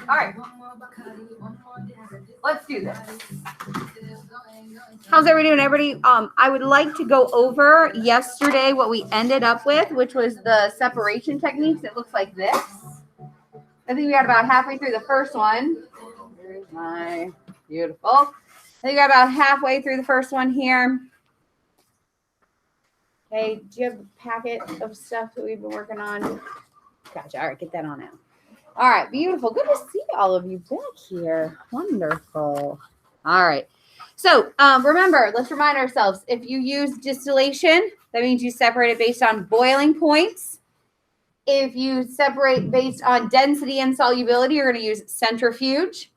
All right. Let's do this. How's everybody doing? Everybody, I would like to go over yesterday what we ended up with, which was the separation techniques. It looks like this. I think we got about halfway through the first one. There's my beautiful. I think we got about halfway through the first one here. Okay, do you have a packet of stuff that we've been working on? Gotcha. All right, get that on out. All right, beautiful. Good to see all of you back here. Wonderful. All right. So remember, let's remind ourselves, if you use distillation, that means you separate it based on boiling points. If you separate based on density and solubility, you're going to use centrifuge.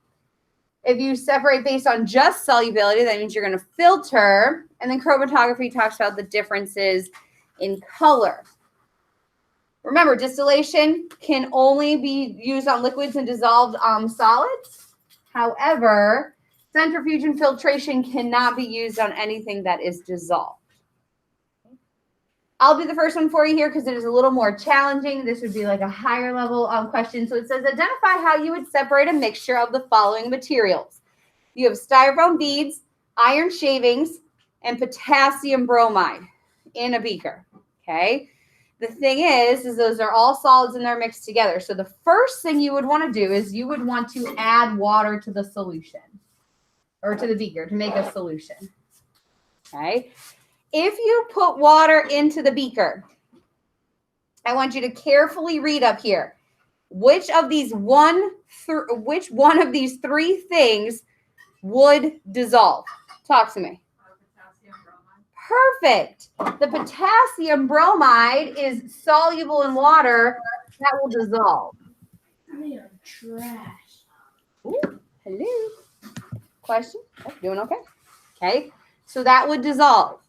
If you separate based on just solubility, that means you're going to filter. And then chromatography talks about the differences in color. Remember, distillation can only be used on liquids and dissolved solids. However, centrifuge and filtration cannot be used on anything that is dissolved. I'll do the first one for you here because it is a little more challenging. This would be like a higher level question. So it says, identify how you would separate a mixture of the following materials. You have styrofoam beads, iron shavings, and potassium bromide in a beaker, okay? The thing is those are all solids and they're mixed together. So the first thing you would want to do is you would want to add water to the solution or to the beaker to make a solution, okay? If you put water into the beaker, I want you to carefully read up here. Which one of these three things would dissolve? Talk to me. Perfect. The potassium bromide is soluble in water. That will dissolve. I'm made of trash. Ooh, hello. Question? Oh, doing okay? Okay. So that would dissolve.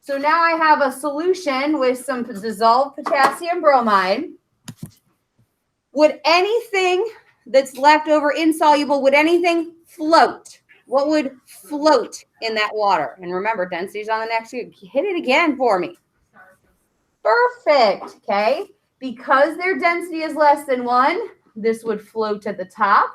So now I have a solution with some dissolved potassium bromide. Would anything that's left over insoluble, would anything float? What would float in that water? And remember, density's on the next. Hit it again for me. Perfect. Okay. Because their density is less than 1, this would float at the top.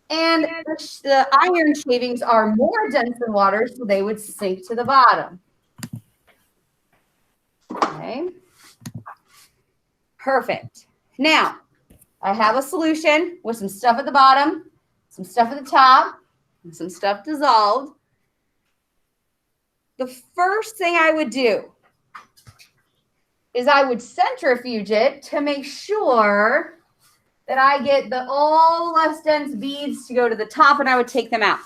And the iron shavings are more dense than water, so they would sink to the bottom. Okay. Perfect. Now, I have a solution with some stuff at the bottom, some stuff at the top, and some stuff dissolved. The first thing I would do is I would centrifuge it to make sure that I get all less dense beads to go to the top, and I would take them out.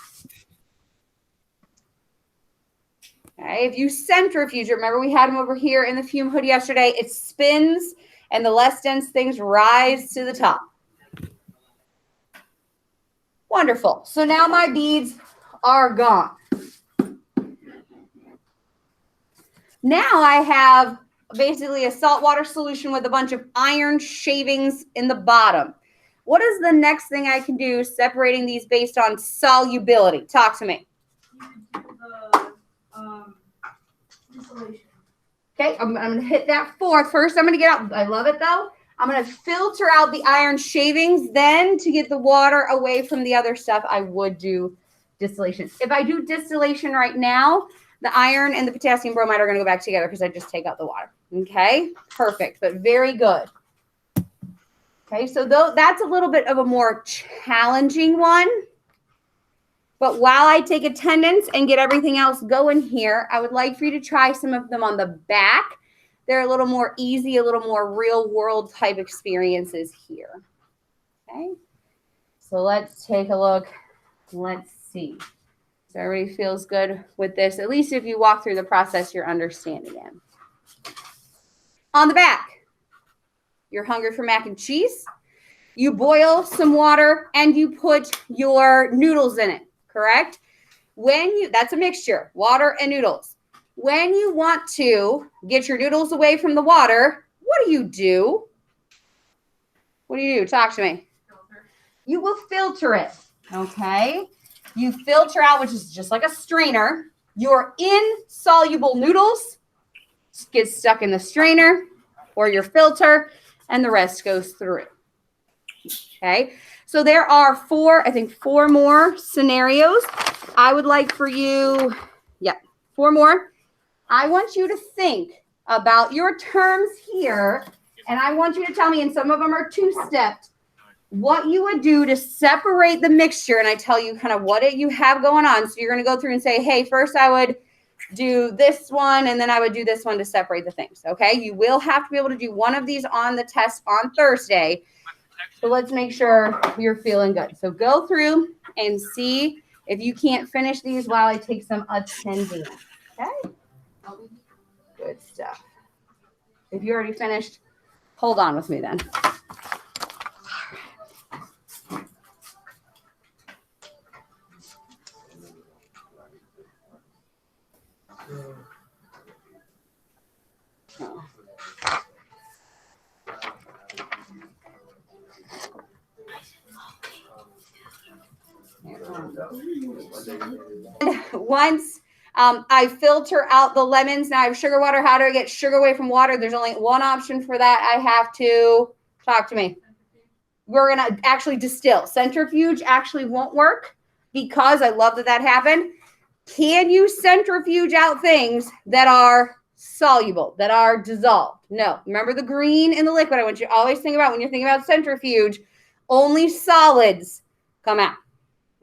Okay, if you centrifuge, remember we had them over here in the fume hood yesterday, it spins and the less dense things rise to the top. Wonderful. So now my beads are gone. Now I have basically a saltwater solution with a bunch of iron shavings in the bottom. What is the next thing I can do separating these based on solubility? Talk to me. Distillation. Okay, I'm going to hit that fourth. First, I'm going to get out. I love it, though. I'm going to filter out the iron shavings. Then, to get the water away from the other stuff, I would do distillation. If I do distillation right now, the iron and the potassium bromide are going to go back together because I just take out the water. Okay, perfect, but very good. Okay, so that's a little bit of a more challenging one. But while I take attendance and get everything else going here, I would like for you to try some of them on the back. They're a little more easy, a little more real world type experiences here. Okay, so let's take a look. Let's see. So everybody feels good with this. At least if you walk through the process, you're understanding it. On the back, you're hungry for mac and cheese. You boil some water and you put your noodles in it, correct? That's a mixture, water and noodles. When you want to get your noodles away from the water, what do? What do? Talk to me. Filter. You will filter it, okay? You filter out, which is just like a strainer, your insoluble noodles get stuck in the strainer or your filter, and the rest goes through. Okay, so there are four more scenarios. I would like for you, four more. I want you to think about your terms here, and I want you to tell me, and some of them are two-stepped, what you would do to separate the mixture. And I tell you kind of what you have going on. So you're going to go through and say, hey, first I would do this one, and then I would do this one to separate the things. Okay, you will have to be able to do one of these on the test on Thursday. So let's make sure you're feeling good. So go through and see if you can't finish these while I take some attendance. Okay, good stuff. If you already finished, hold on with me then. Once I filter out the lemons, now I have sugar water. How do I get sugar away from water? There's only one option for that. I have to talk to me. We're going to actually distill. Centrifuge actually won't work because I love that happened. Can you centrifuge out things that are soluble, that are dissolved? No. Remember the green in the liquid. I want you to always think about when you're thinking about centrifuge, only solids come out.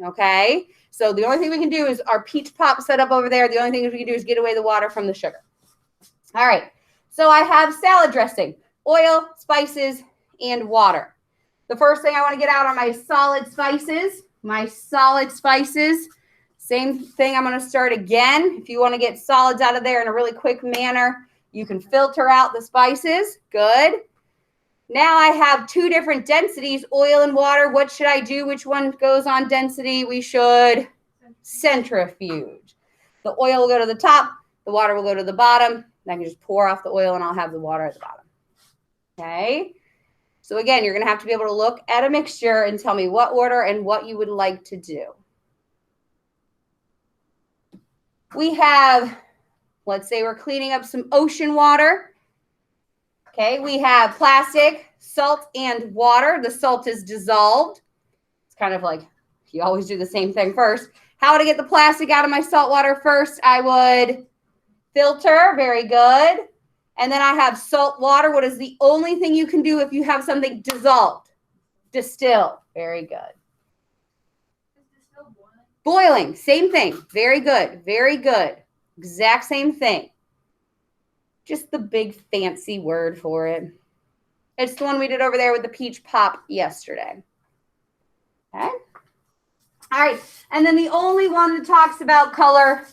Okay? So the only thing we can do is our peach pop set up over there. The only thing we can do is get away the water from the sugar. All right. So I have salad dressing, oil, spices, and water. The first thing I want to get out are my solid spices. Same thing. I'm going to start again. If you want to get solids out of there in a really quick manner, you can filter out the spices. Good. Now I have two different densities, oil and water. What should I do? Which one goes on density? We should centrifuge. The oil will go to the top. The water will go to the bottom. And I can just pour off the oil and I'll have the water at the bottom. Okay. So again, you're going to have to be able to look at a mixture and tell me what order and what you would like to do. We have, let's say we're cleaning up some ocean water. Okay, we have plastic, salt, and water. The salt is dissolved. It's kind of like you always do the same thing first. How to get the plastic out of my salt water first? I would filter. Very good. And then I have salt water. What is the only thing you can do if you have something dissolved? Distill. Very good. Boiling. Same thing. Very good. Very good. Exact same thing. Just the big fancy word for it. It's the one we did over there with the peach pop yesterday. Okay. All right. And then the only one that talks about color,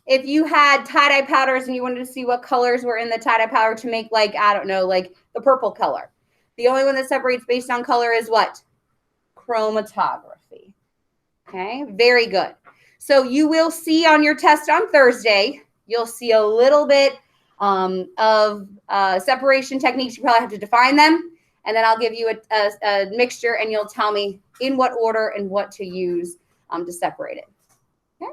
if you had tie-dye powders and you wanted to see what colors were in the tie-dye powder to make like, I don't know, like the purple color. The only one that separates based on color is what? Chromatography. Okay. Very good. So you will see on your test on Thursday, you'll see a little bit of separation techniques. You probably have to define them. And then I'll give you a mixture and you'll tell me in what order and what to use to separate it. Okay,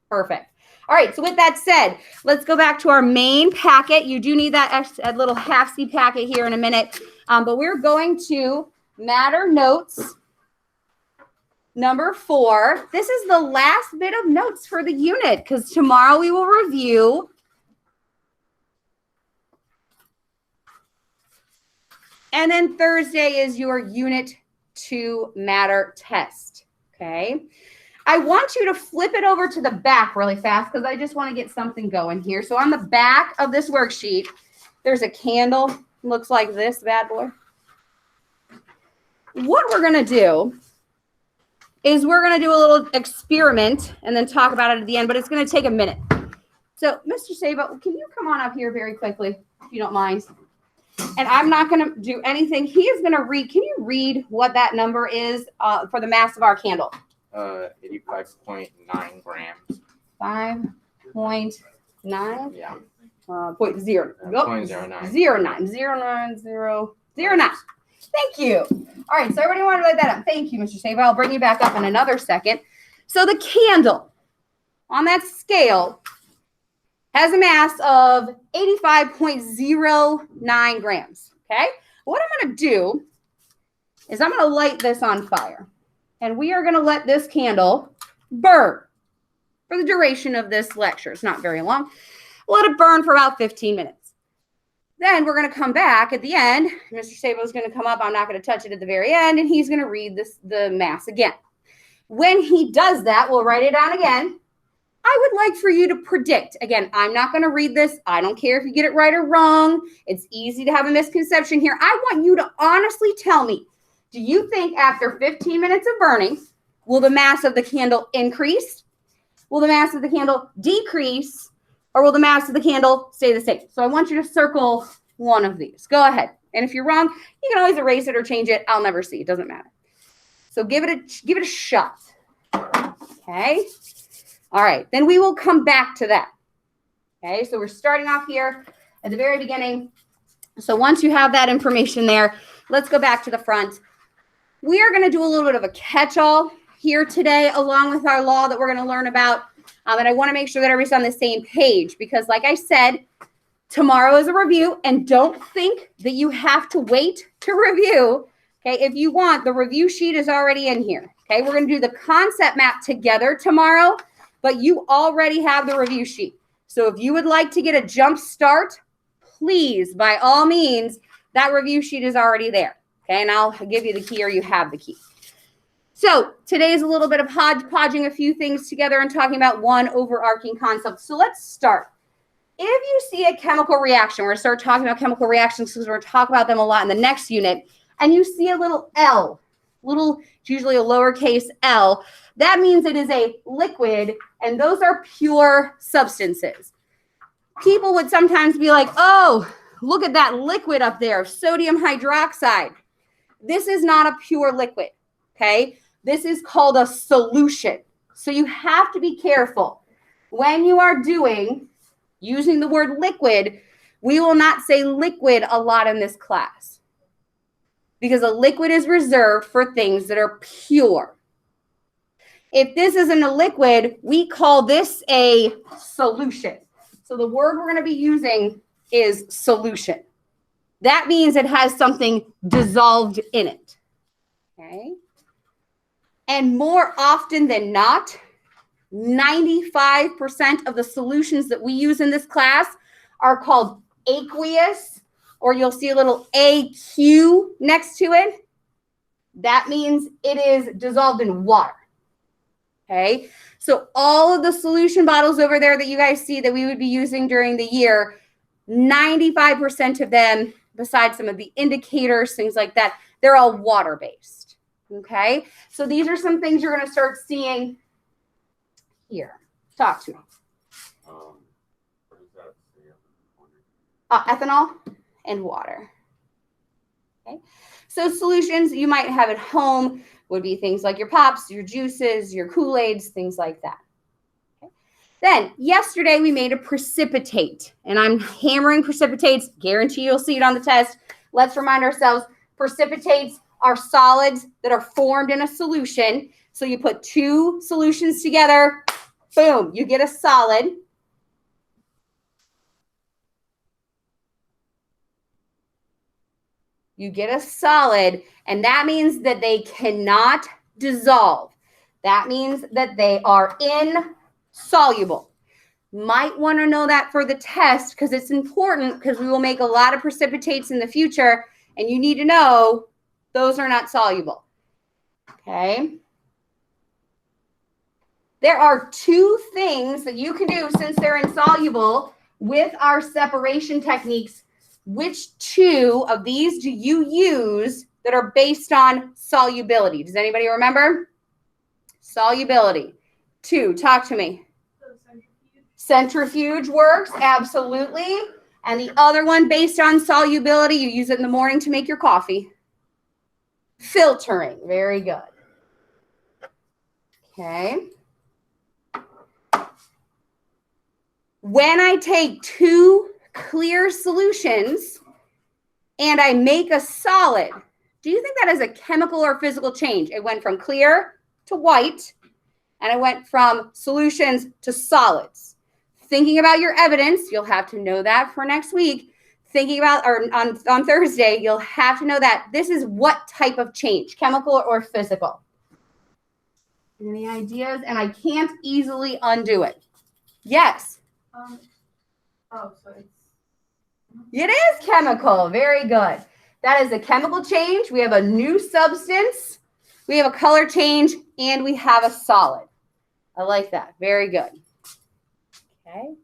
perfect. All right, so with that said, let's go back to our main packet. You do need that little half-C packet here in a minute. But we're going to matter notes number 4. This is the last bit of notes for the unit because tomorrow we will review and then Thursday is your Unit 2 matter test, okay? I want you to flip it over to the back really fast because I just want to get something going here. So on the back of this worksheet, there's a candle. Looks like this bad boy. What we're going to do is we're going to do a little experiment and then talk about it at the end, but it's going to take a minute. So, Mr. Saba, can you come on up here very quickly, if you don't mind? And I'm not going to do anything. He is going to read. Can you read what that number is for the mass of our candle? 85.9 grams. 5.9? Yeah. 0.0. Nope. 0.09. 0.9. Thank you. All right, so everybody want to write that up. Thank you, Mr. Saba. I'll bring you back up in another second. So the candle on that scale has a mass of 85.09 grams, okay? What I'm going to do is I'm going to light this on fire. And we are going to let this candle burn for the duration of this lecture. It's not very long. Let it burn for about 15 minutes. Then we're going to come back at the end. Mr. Sabo is going to come up. I'm not going to touch it at the very end. And he's going to read the Mass again. When he does that, we'll write it down again. I would like for you to predict. Again, I'm not going to read this. I don't care if you get it right or wrong. It's easy to have a misconception here. I want you to honestly tell me, do you think after 15 minutes of burning, will the mass of the candle increase? Will the mass of the candle decrease? Or will the mass of the candle stay the same? So I want you to circle one of these. Go ahead. And if you're wrong, you can always erase it or change it. I'll never see. It doesn't matter. So give it a shot. Okay. All right. Then we will come back to that. Okay. So we're starting off here at the very beginning. So once you have that information there, let's go back to the front. We are going to do a little bit of a catch-all here today, along with our law that we're going to learn about. And I want to make sure that everybody's on the same page because, like I said, tomorrow is a review. And don't think that you have to wait to review. Okay, if you want, the review sheet is already in here. Okay, we're going to do the concept map together tomorrow, but you already have the review sheet. So if you would like to get a jump start, please, by all means, that review sheet is already there. Okay, and I'll give you the key or you have the key. So today is a little bit of hodgepodging a few things together and talking about one overarching concept. So let's start. If you see a chemical reaction, we're going to start talking about chemical reactions because we're going to talk about them a lot in the next unit, and you see a little L, it's usually a lowercase L, that means it is a liquid, and those are pure substances. People would sometimes be like, oh, look at that liquid up there, sodium hydroxide. This is not a pure liquid, okay? This is called a solution. So you have to be careful. When you are using the word liquid, we will not say liquid a lot in this class because a liquid is reserved for things that are pure. If this isn't a liquid, we call this a solution. So the word we're going to be using is solution. That means it has something dissolved in it. Okay? And more often than not, 95% of the solutions that we use in this class are called aqueous, or you'll see a little AQ next to it. That means it is dissolved in water. Okay, so all of the solution bottles over there that you guys see that we would be using during the year, 95% of them, besides some of the indicators, things like that, they're all water-based. Okay, so these are some things you're going to start seeing here. Talk to me. What is that? Ethanol and water. Okay, so solutions you might have at home would be things like your pops, your juices, your Kool-Aids, things like that. Okay. Then yesterday we made a precipitate, and I'm hammering precipitates. Guarantee you'll see it on the test. Let's remind ourselves, precipitates are solids that are formed in a solution. So you put two solutions together, boom, you get a solid. You get a solid, and that means that they cannot dissolve. That means that they are insoluble. Might want to know that for the test because it's important because we will make a lot of precipitates in the future, and you need to know those are not soluble. Okay. There are two things that you can do since they're insoluble with our separation techniques. Which two of these do you use that are based on solubility? Does anybody remember? Solubility. Two, talk to me. Centrifuge works, absolutely. And the other one based on solubility, you use it in the morning to make your coffee. Filtering, very good. Okay. When I take two clear solutions and I make a solid, do you think that is a chemical or physical change? It went from clear to white, and it went from solutions to solids. Thinking about your evidence, you'll have to know that for next week. thinking about, or on Thursday, you'll have to know that this is what type of change, chemical or physical. Any ideas? And I can't easily undo it. Yes. Oh, so it's. It is chemical. Very good. That is a chemical change. We have a new substance. We have a color change, and we have a solid. I like that. Very good. Okay.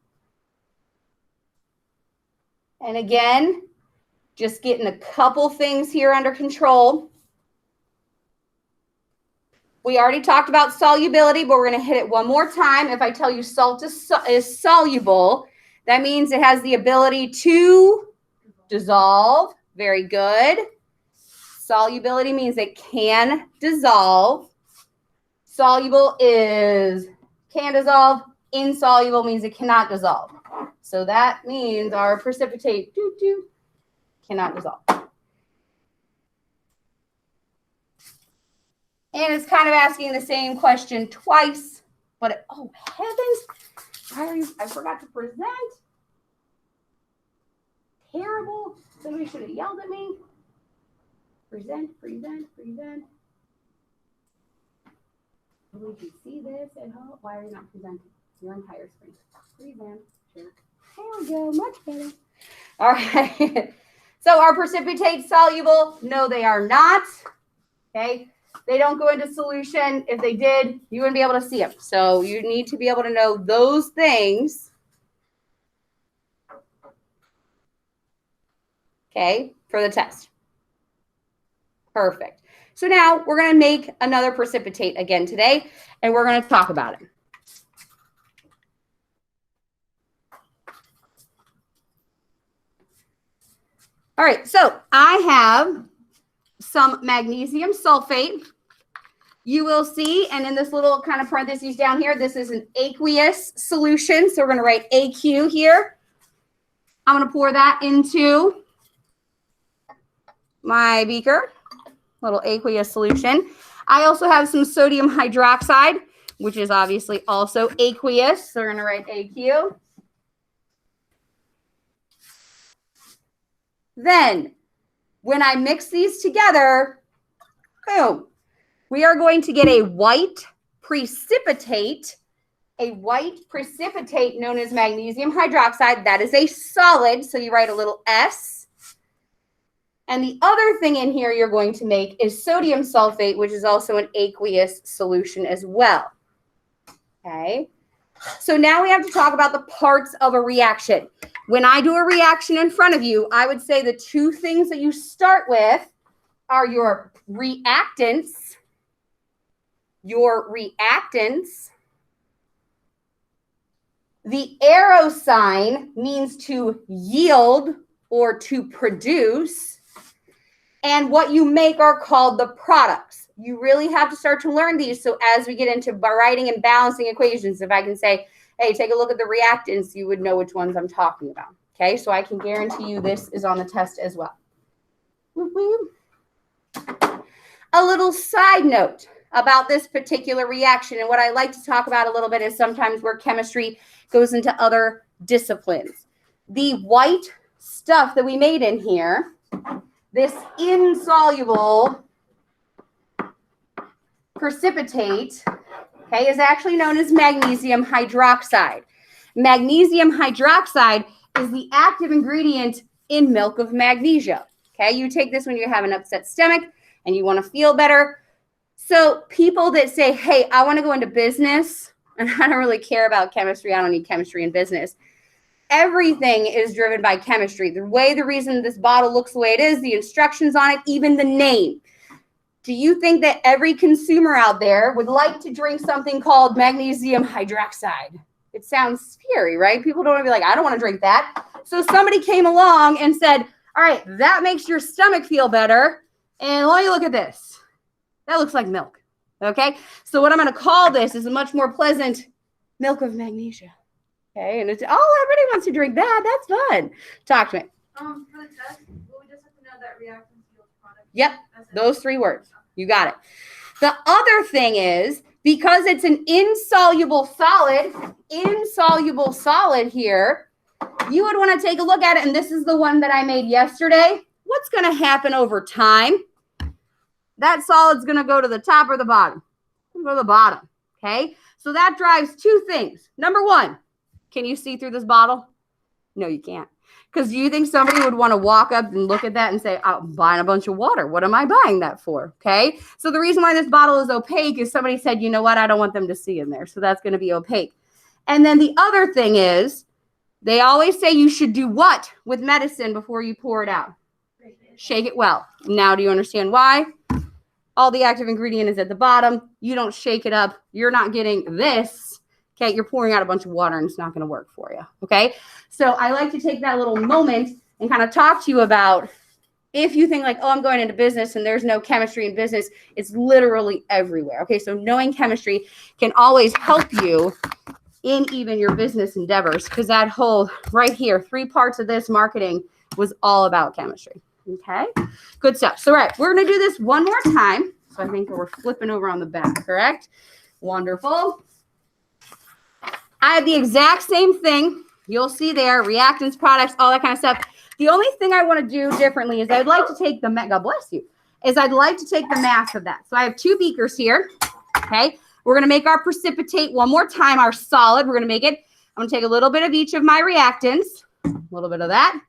And again, just getting a couple things here under control. We already talked about solubility, but we're going to hit it one more time. If I tell you salt is soluble, that means it has the ability to dissolve. Very good. Solubility means it can dissolve. Soluble is can dissolve. Insoluble means it cannot dissolve. So that means our precipitate cannot dissolve. And it's kind of asking the same question twice. But, oh, heavens. I forgot to present. Terrible. Somebody should have yelled at me. Present. We can see this at home. Why are you not presenting? Your entire screen. Present. Sure. There we go. Much better. All right. So are precipitates soluble? No, they are not. Okay. They don't go into solution. If they did, you wouldn't be able to see them. So you need to be able to know those things. Okay, for the test. Perfect. So now we're going to make another precipitate again today, and we're going to talk about it. All right, so I have some magnesium sulfate. You will see, and in this little kind of parentheses down here, this is an aqueous solution. So we're going to write AQ here. I'm going to pour that into my beaker, little aqueous solution. I also have some sodium hydroxide, which is obviously also aqueous. So we're going to write AQ. Then, when I mix these together, boom, we are going to get a white precipitate known as magnesium hydroxide. That is a solid, so you write a little S. And the other thing in here you're going to make is sodium sulfate, which is also an aqueous solution as well. Okay, so now we have to talk about the parts of a reaction. When I do a reaction in front of you, I would say the two things that you start with are your reactants. The arrow sign means to yield or to produce. And what you make are called the products. You really have to start to learn these. So as we get into writing and balancing equations, if I can say, hey, take a look at the reactants, you would know which ones I'm talking about. Okay, so I can guarantee you this is on the test as well. A little side note about this particular reaction, and what I like to talk about a little bit is sometimes where chemistry goes into other disciplines. The white stuff that we made in here, this insoluble precipitate, okay, is actually known as magnesium hydroxide. Magnesium hydroxide is the active ingredient in milk of magnesia. Okay, you take this when you have an upset stomach and you want to feel better. So people that say, hey, I want to go into business and I don't really care about chemistry. I don't need chemistry in business. Everything is driven by chemistry. The reason this bottle looks the way it is, the instructions on it, even the name. Do you think that every consumer out there would like to drink something called magnesium hydroxide? It sounds scary, right? People don't want to be like, I don't want to drink that. So somebody came along and said, all right, that makes your stomach feel better. And let me look at this. That looks like milk. Okay. So what I'm going to call this is a much more pleasant milk of magnesia. Okay. And it's, oh, everybody wants to drink that. That's fun. Talk to me. For the test, will we just have to know that reaction yields product? That's it. Those three words. You got it. The other thing is, because it's an insoluble solid here, you would want to take a look at it. And this is the one that I made yesterday. What's going to happen over time? That solid's going to go to the top or the bottom? Go to the bottom. Okay. So that drives two things. Number one, can you see through this bottle? No, you can't. Because do you think somebody would want to walk up and look at that and say, I'm buying a bunch of water. What am I buying that for? Okay. So the reason why this bottle is opaque is somebody said, you know what? I don't want them to see in there. So that's going to be opaque. And then the other thing is they always say you should do what with medicine before you pour it out? Shake it well. Now, do you understand why? All the active ingredient is at the bottom. You don't shake it up. You're not getting this. Okay, you're pouring out a bunch of water and it's not going to work for you. Okay, so I like to take that little moment and kind of talk to you about if you think like, oh, I'm going into business and there's no chemistry in business, it's literally everywhere. Okay, so knowing chemistry can always help you in even your business endeavors because that whole right here, 3 parts of this marketing was all about chemistry. Okay, good stuff. So, right, we're going to do this one more time. So I think we're flipping over on the back, correct? Wonderful. I have the exact same thing. You'll see there, reactants, products, all that kind of stuff. The only thing I want to do differently is I'd like to take the, God bless you, is I'd like to take the mass of that. So I have 2 beakers here, okay? We're going to make our precipitate one more time, our solid. We're going to make it, I'm going to take a little bit of each of my reactants, a little bit of that,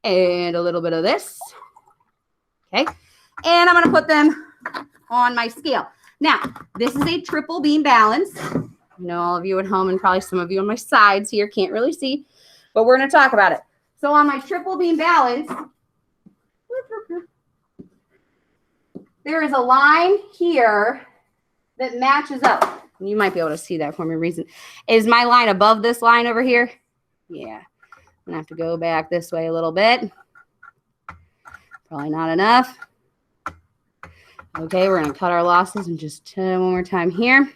and a little bit of this, okay? And I'm going to put them on my scale. Now, this is a triple beam balance. I know all of you at home and probably some of you on my sides here can't really see, but we're going to talk about it. So on my triple beam balance, there is a line here that matches up. You might be able to see that for me reason. Is my line above this line over here? Yeah. I'm going to have to go back this way a little bit. Probably not enough. Okay, we're going to cut our losses and just one more time here.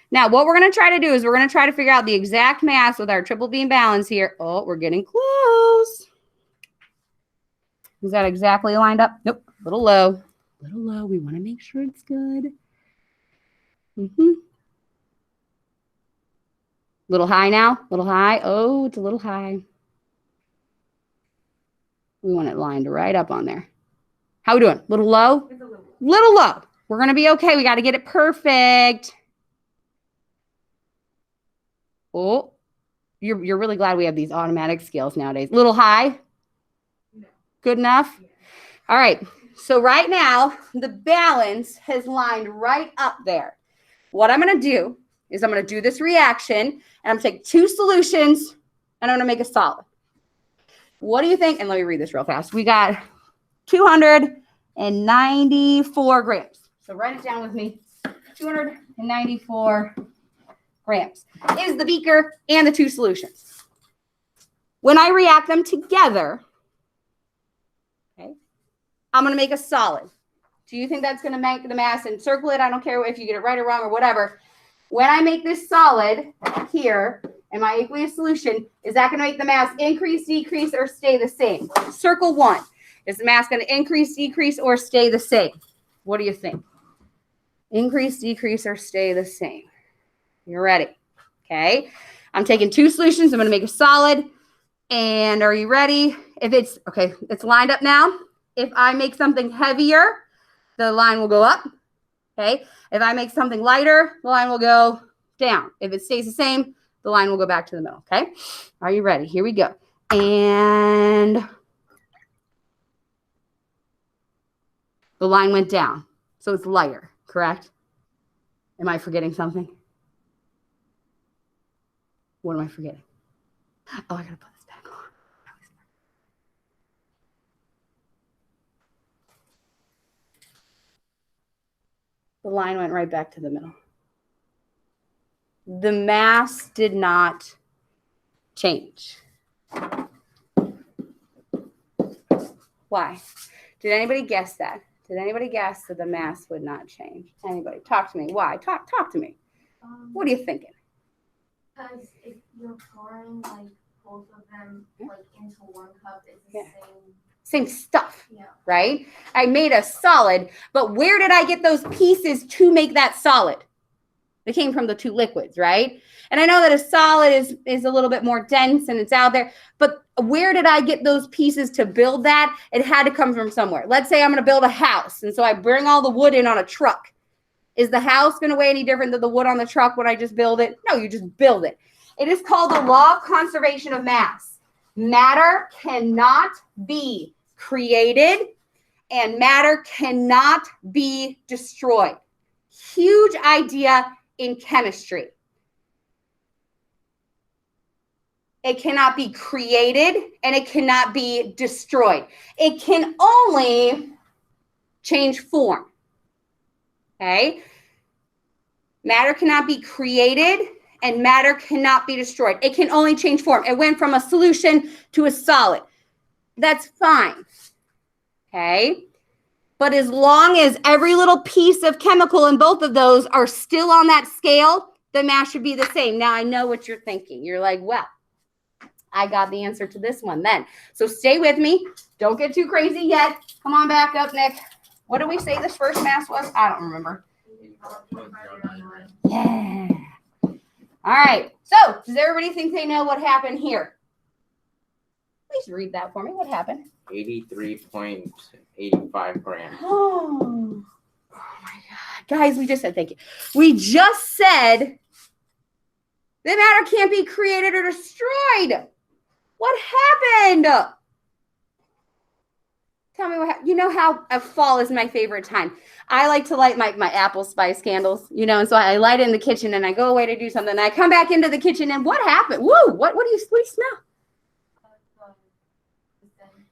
Now, what we're going to try to do is we're going to try to figure out the exact mass with our triple beam balance here. Oh, we're getting close. Is that exactly lined up? Nope. A little low. A little low. We want to make sure it's good. Little high now. Little high. Oh, it's a little high. We want it lined right up on there. How we doing? Little low? It's a little. Little low. We're going to be okay. We got to get it perfect. Oh, you're really glad we have these automatic scales nowadays. Little high? No. Good enough? Yeah. All right. So right now, the balance has lined right up there. What I'm going to do is I'm going to do this reaction, and I'm going to take 2 solutions, and I'm going to make a solid. What do you think? And let me read this real fast. We got 294 grams. So write it down with me. 294 grams is the beaker and the 2 solutions. When I react them together, okay, I'm going to make a solid. Do you think that's going to make the mass and circle it? I don't care if you get it right or wrong or whatever. When I make this solid here in my aqueous solution, is that going to make the mass increase, decrease, or stay the same? Circle 1. Is the mass going to increase, decrease, or stay the same? What do you think? Increase, decrease, or stay the same? You're ready. Okay. I'm taking 2 solutions. I'm going to make a solid. And are you ready? If it's, okay, it's lined up now. If I make something heavier, the line will go up. Okay. If I make something lighter, the line will go down. If it stays the same, the line will go back to the middle. Okay. Are you ready? Here we go. And the line went down. So it's lighter, correct? Am I forgetting something? What am I forgetting? Oh, I got to put this back on. The line went right back to the middle. The mass did not change. Why? Did anybody guess that? Did anybody guess that the mass would not change? Anybody? Talk to me. Why? Talk to me. What are you thinking? Because if you're pouring like both of them like into one cup, it's the Same stuff, Yeah. right? I made a solid, but where did I get those pieces to make that solid? They came from the two liquids, right? And I know that a solid is a little bit more dense and it's out there, but where did I get those pieces to build that? It had to come from somewhere. Let's say I'm going to build a house, and so I bring all the wood in on a truck. Is the house going to weigh any different than the wood on the truck when I just build it? No, you just build it. It is called the law of conservation of mass. Matter cannot be created and matter cannot be destroyed. Huge idea in chemistry. It cannot be created and it cannot be destroyed. It can only change form. Okay? Matter cannot be created and matter cannot be destroyed. It can only change form. It went from a solution to a solid. That's fine. Okay? But as long as every little piece of chemical in both of those are still on that scale, the mass should be the same. Now I know what you're thinking. You're like, well, I got the answer to this one then. So stay with me. Don't get too crazy yet. Come on back up, Nick. What did we say this first mass was? I don't remember. Yeah. All right. So does everybody think they know what happened here? Please read that for me. What happened? 83.85 grams. Oh my God. Guys, we just said thank you. We just said that matter can't be created or destroyed. What happened? Tell me what happened. You know how fall is my favorite time. I like to light my apple spice candles, and so I light it in the kitchen and I go away to do something. And I come back into the kitchen and what happened? Woo, what do you smell?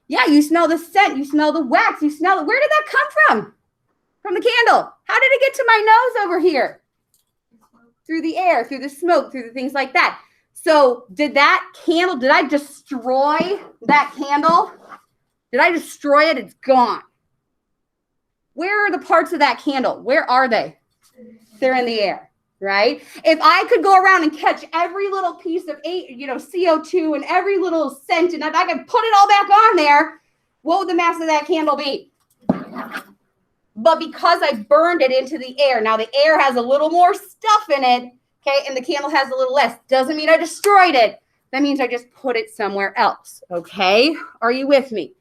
Yeah, you smell the scent, you smell the wax, you smell it. Where did that come from? From the candle. How did it get to my nose over here? Through the air, through the smoke, through the things like that. So did I destroy that candle? Did I destroy it? It's gone. Where are the parts of that candle? Where are they? They're in the air, right? If I could go around and catch every little piece of CO2 and every little scent, and if I could put it all back on there, what would the mass of that candle be? But because I burned it into the air, now the air has a little more stuff in it, okay, and the candle has a little less. Doesn't mean I destroyed it. That means I just put it somewhere else, okay? Are you with me?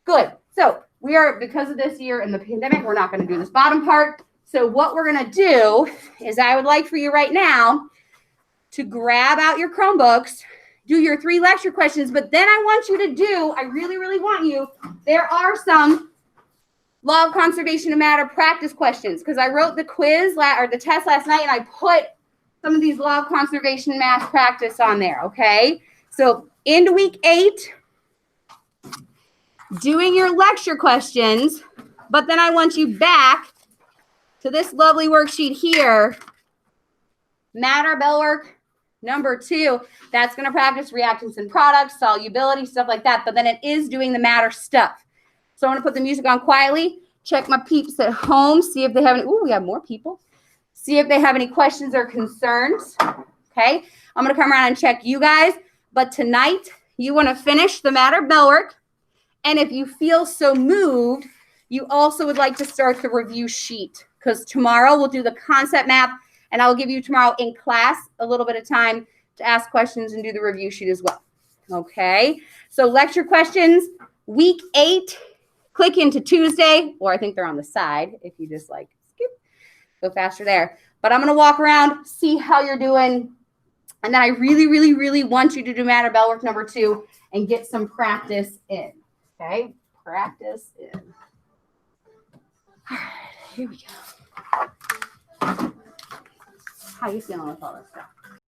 Good. So we are, because of this year and the pandemic, we're not going to do this bottom part. So what we're going to do is I would like for you right now to grab out your Chromebooks, do your 3 lecture questions, but then I want you to do, I really, really want you, there are some Law of Conservation of Matter practice questions because I wrote the quiz or the test last night and I put some of these Law of Conservation math practice on there, okay? So into week 8, doing your lecture questions, but then I want you back to this lovely worksheet here, matter bell work number 2. That's going to practice reactants and products, solubility, stuff like that, but then it is doing the matter stuff. So I'm going to put the music on quietly, check my peeps at home, see if they have any, we have more people. See if they have any questions or concerns, okay? I'm going to come around and check you guys, but tonight you want to finish the matter bell work, and if you feel so moved, you also would like to start the review sheet because tomorrow we'll do the concept map, and I'll give you tomorrow in class a little bit of time to ask questions and do the review sheet as well, okay? So lecture questions, week 8, click into Tuesday, or I think they're on the side if you just like skip, go faster there. But I'm going to walk around, see how you're doing, and then I really, really, really want you to do matter bell work number 2 and get some practice in, okay? Practice in. All right, here we go. How you feeling with all this stuff?